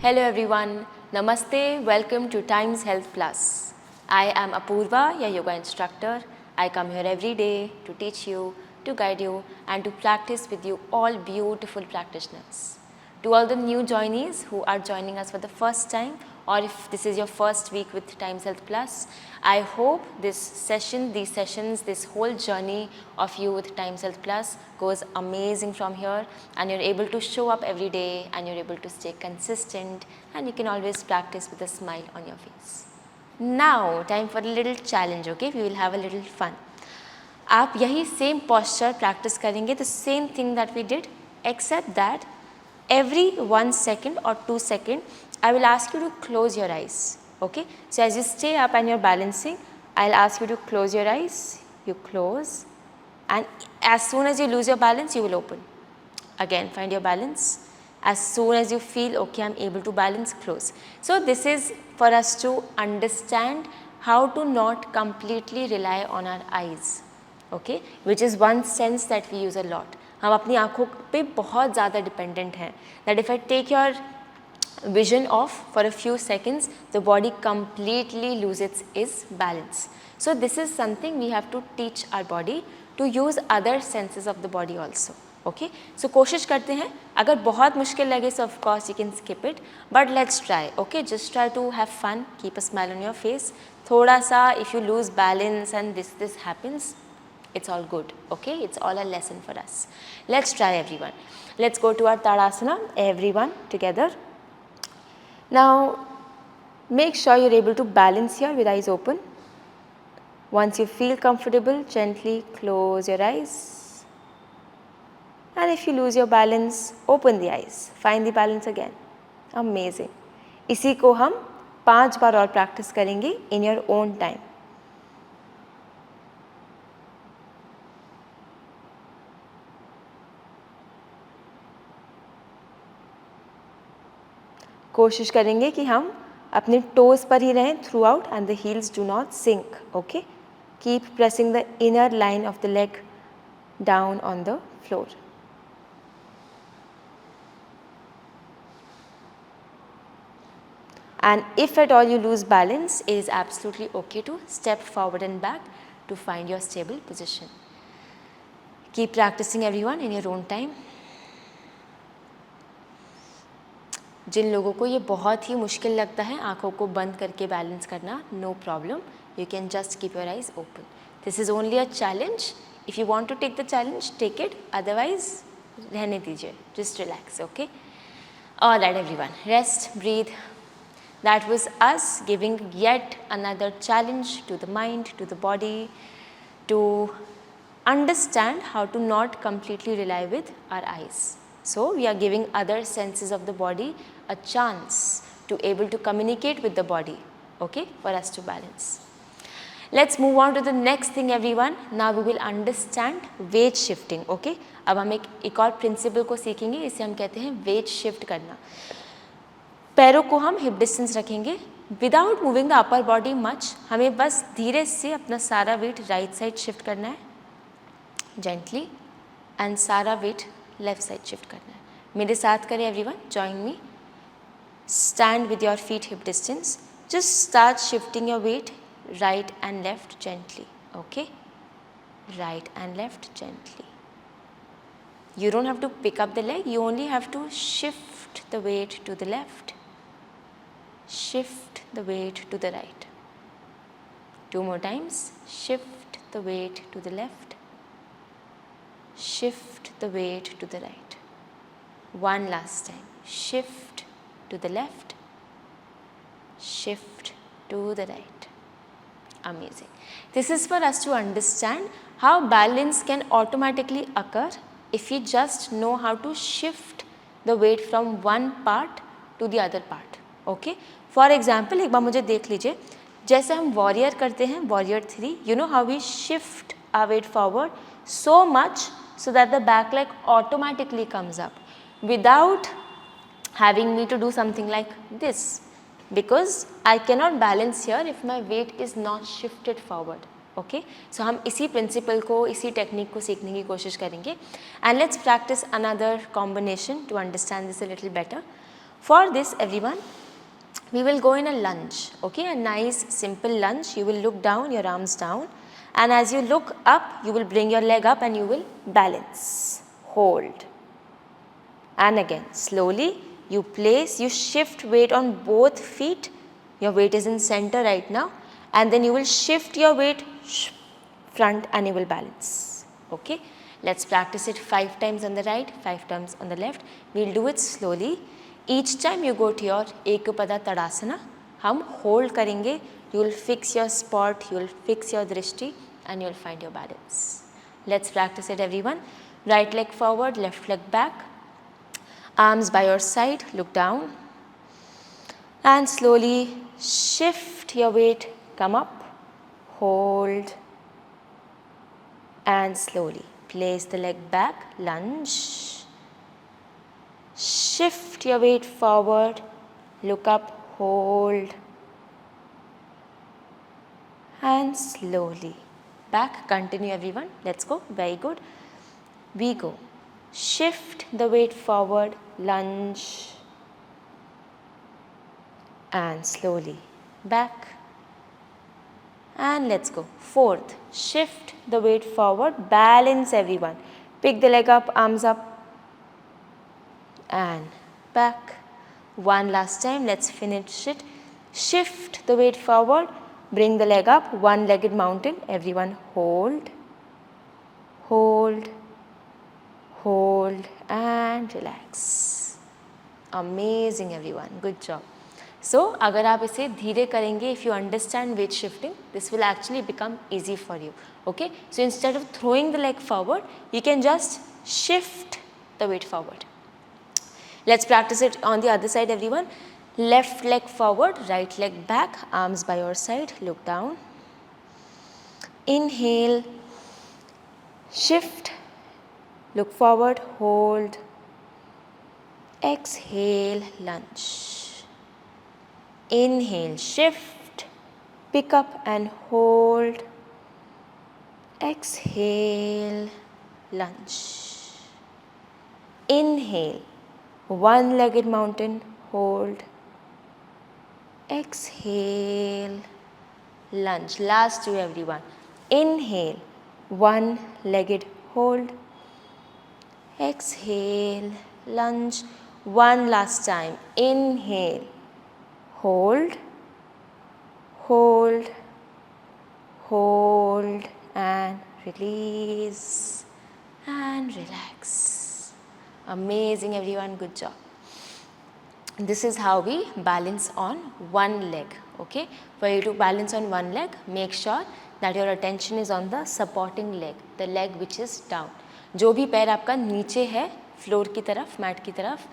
Hello everyone, Namaste, welcome to Times Health Plus. I am Apurva, your yoga instructor. I come here every day to teach you, to guide you and to practice with you all beautiful practitioners. To all the new joinees who are joining us for the first time, or if this is your first week with Times Health Plus, I hope this session, these sessions, this whole journey of you with Times Health Plus goes amazing from here and you're able to show up every day and you're able to stay consistent and you can always practice with a smile on your face. Now, time for a little challenge, okay? We will have a little fun. आप यही same posture practice करेंगे, the same thing that we did, except that every 1 second or 2 seconds, I will ask you to close your eyes, okay? So as you stay up and you're balancing, I'll ask you to close your eyes, you close, and as soon as you lose your balance, you will open. Again, find your balance. As soon as you feel, okay, I'm able to balance, close. So this is for us to understand how to not completely rely on our eyes, okay? Which is one sense that we use a lot. हम अपनी आँखों पे बहुत ज़्यादा dependent हैं. That if I take your vision off for a few seconds, the body completely loses its balance. So this is something we have to teach our body to use other senses of the body also. Okay, so कोशिश करते हैं. अगर बहुत मुश्किल लगे so of course you can skip it, but let's try. Okay, just try to have fun, keep a smile on your face. थोड़ा सा if you lose balance and this happens, it's all good. Okay, it's all a lesson for us. Let's try everyone. Let's go to our Tadasana, everyone together. Now, make sure you're able to balance here with eyes open. Once you feel comfortable, gently close your eyes. And if you lose your balance, open the eyes. Find the balance again. Amazing. इसी को हम 5 बार और practice करेंगे in your own time. कोशिश करेंगे कि हम अपने टोज पर ही रहें throughout and the heels do not sink. Okay, keep pressing the inner line of the leg down on the floor. And if at all you lose balance, it is absolutely okay to step forward and back to find your stable position. Keep practicing everyone in your own time. जिन लोगों को ये बहुत ही मुश्किल लगता है आँखों को बंद करके बैलेंस करना, no problem, you can just keep your eyes open. This is only a challenge. If you want to take the challenge, take it, otherwise रहने दीजिए, just relax. Okay, alright everyone, rest, breathe. That was us giving yet another challenge to the mind, to the body, to understand how to not completely rely with our eyes. So we are giving other senses of the body a chance to able to communicate with the body, okay, for us to balance. Let's move on to the next thing everyone. Now we will understand weight shifting, okay. अब हम एक और principle को सीखेंगे, इसे हम कहते हैं weight shift करना. पैरों को हम हिप डिस्टेंस रखेंगे without moving the upper body much. हमें बस धीरे से अपना सारा वेट राइट साइड शिफ्ट करना है, जेंटली, एंड सारा वेट लेफ्ट साइड शिफ्ट करना है. मेरे साथ करें everyone, join me. Stand with your feet hip distance. Just start shifting your weight right and left gently. Okay, right and left gently. You don't have to pick up the leg, you only have to shift the weight to the left. Shift the weight to the right. 2 more times. Shift the weight to the left. Shift the weight to the right. 1 last time. Shift to the left. Shift to the right. Amazing. This is for us to understand how balance can automatically occur if we just know how to shift the weight from one part to the other part. Okay? For example, एक बार मुझे देख लीजिए, जैसे हम warrior करते हैं, warrior 3, you know how we shift our weight forward so much so that the back leg automatically comes up without having me to do something like this, because I cannot balance here if my weight is not shifted forward. Okay, so हम इसी principal को, इसी technique को सीखने की कोशिश करेंगे. And let's practice another combination to understand this a little better. For this everyone, we will go in a lunge, okay, a nice simple lunge. You will look down, your arms down, and as you look up, you will bring your leg up and you will balance, hold, and again slowly you place, you shift weight on both feet. Your weight is in center right now, and then you will shift your weight front and you will balance, okay. Let's practice it 5 times on the right, 5 times on the left. We'll do it slowly. Each time you go to your Ekapada Tadasana, हम hold करेंगे, you will fix your spot, you will fix your drishti and you will find your balance. Let's practice it everyone. Right leg forward, left leg back, arms by your side, look down and slowly shift your weight, come up, hold and slowly place the leg back, lunge, shift your weight forward, look up, hold and slowly back. Continue everyone, let's go, very good. We go, shift the weight forward, lunge and slowly back, and let's go. 4th, shift the weight forward, balance everyone, pick the leg up, arms up and back. One last time, let's finish it. Shift the weight forward, bring the leg up, one-legged mountain, everyone hold, hold, hold and relax. Amazing everyone, good job. So अगर आप इसे धीरे करेंगे, if you understand weight shifting, this will actually become easy for you, okay. So instead of throwing the leg forward, you can just shift the weight forward. Let's practice it on the other side everyone. Left leg forward, right leg back, arms by your side, look down. Inhale, shift, look forward, hold, exhale, lunge. Inhale, shift, pick up and hold, exhale, lunge. Inhale, one-legged mountain, hold, exhale, lunge. Last two everyone. Inhale, one-legged hold, exhale, lunge. One last time. Inhale, hold, hold, hold and release and relax. Amazing everyone, good job. This is how we balance on one leg, okay. For you to balance on one leg, make sure that your attention is on the supporting leg, the leg which is down. जो भी पैर आपका नीचे है floor की तरफ, mat की तरफ,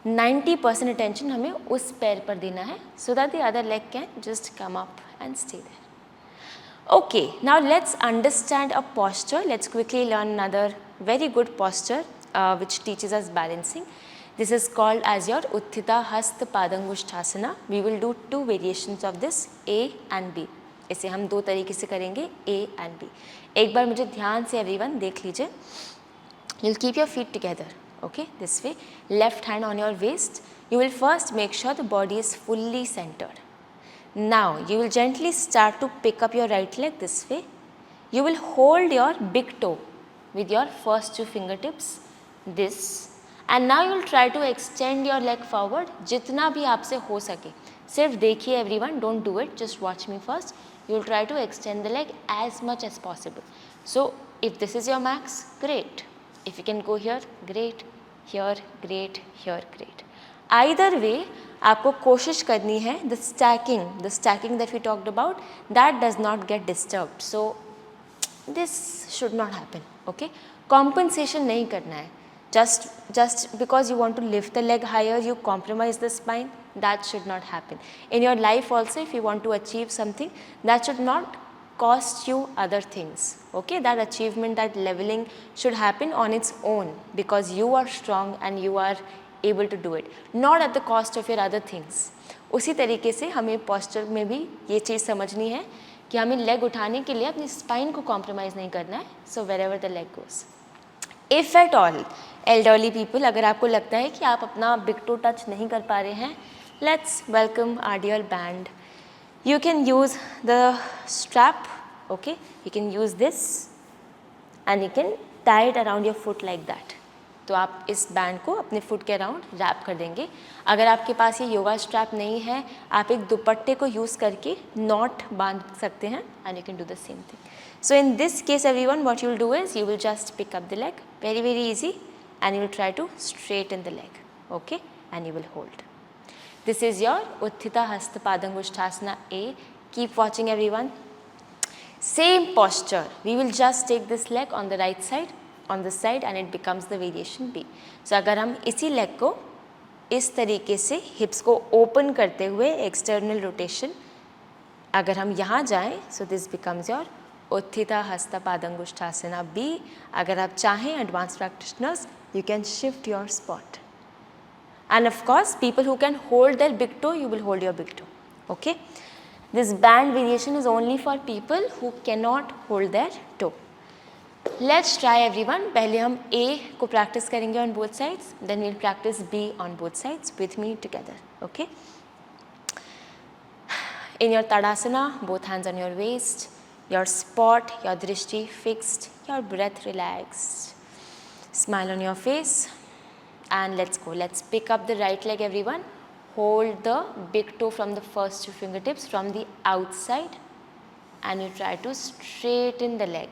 90% attention हमें उस पैर पर देना है, so that the other leg can just come up and stay there. Okay, now let's understand a posture. Let's quickly learn another very good posture which teaches us balancing. This is called as your Utthita Hasta Padangushthasana. We will do 2 variations of this, A and B. इसे हम 2 तरीके से करेंगे, A and B. एक बार मुझे ध्यान से everyone देख लीजिए. You'll keep your feet together, okay, this way. Left hand on your waist. You will first make sure the body is fully centered. Now you will gently start to pick up your right leg this way. You will hold your big toe with your first 2 fingertips, this, and now you will try to extend your leg forward जितना भी आपसे हो सके. सिर्फ देखिए everyone, don't do it, just watch me first. You will try to extend the leg as much as possible. So if this is your max, great. If you can go here, great. Here, great. Here, great. Either way, आपको कोशिश करनी है the stacking that we talked about, that does not get disturbed. So this should not happen, okay. Compensation नहीं करना है. Just because you want to lift the leg higher, you compromise the spine, that should not happen. In your life also, if you want to achieve something, that should not cost you other things, okay. That achievement, that leveling should happen on its own because you are strong and you are able to do it, not at the cost of your other things. उसी तरीके से हमें posture में भी ये चीज़ समझनी है कि हमें leg उठाने के लिए अपनी spine को compromise नहीं करना है. So wherever the leg goes, if at all elderly people, अगर आपको लगता है कि आप अपना big toe touch नहीं कर पा रहे हैं, let's welcome our dear band. You can use the strap, okay? You can use this and you can tie it around your foot like that. तो आप इस बैंड को अपने फुट के अराउंड रैप कर देंगे. अगर आपके पास ये योगा स्ट्रैप नहीं है, आप एक दुपट्टे को यूज़ करके नॉट बांध सकते हैं and you can do the same thing. So in this case everyone, what you will do is you will just pick up the leg, very easy, and you will try to straighten the leg, okay, and you will hold. This is your Utthita Hasta Padangushthasana A. Keep watching everyone. Same posture, we will just take this leg on the right side, on this side, and it becomes the variation B. So अगर हम इसी leg को इस तरीके से hips को open करते हुए external rotation अगर हम यहाँ जाएं, so this becomes your Utthita Hasta Padangushthasana B. अगर आप चाहें advanced practitioners, you can shift your spot. And of course, people who can hold their big toe, you will hold your big toe. Okay? This band variation is only for people who cannot hold their toe. Let's try everyone. पहले हम A को practice करेंगे on both sides. Then we'll practice B on both sides with me together. Okay? In your Tadasana, both hands on your waist. Your spot, your drishti fixed, your breath relaxed. Smile on your face and let's go. Let's pick up the right leg everyone. Hold the big toe from the first two fingertips from the outside and you try to straighten the leg.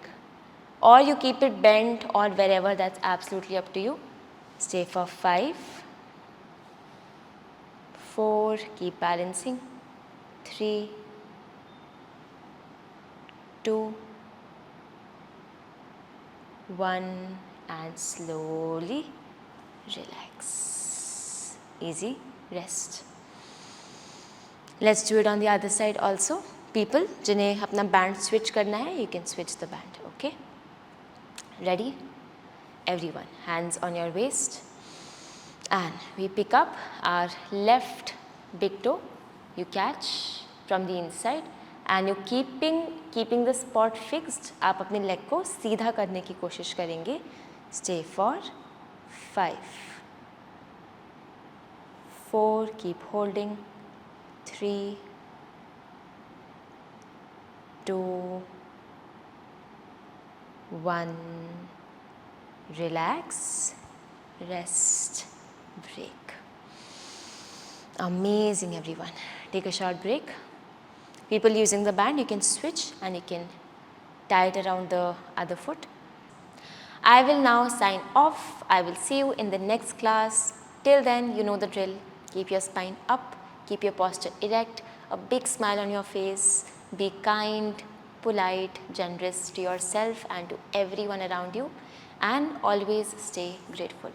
Or you keep it bent or wherever, that's absolutely up to you. Stay for 5, 4, keep balancing, 3, 2, 1 and slowly relax. Easy, rest. Let's do it on the other side also. People जिन्हें अपना band switch करना है, you can switch the band, okay? Ready? Everyone, hands on your waist and we pick up our left big toe. You catch from the inside and you keeping the spot fixed. आप अपने leg को सीधा करने की कोशिश करेंगे. Stay for 5, 4, keep holding, 3, 2, 1, relax, rest, break. Amazing everyone. Take a short break. People using the band, you can switch and you can tie it around the other foot. I will now sign off. I will see you in the next class. Till then, you know the drill. Keep your spine up, keep your posture erect, a big smile on your face, be kind, polite, generous to yourself and to everyone around you, and always stay grateful.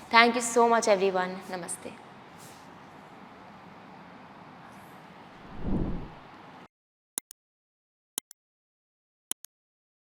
Thank you so much everyone. Namaste.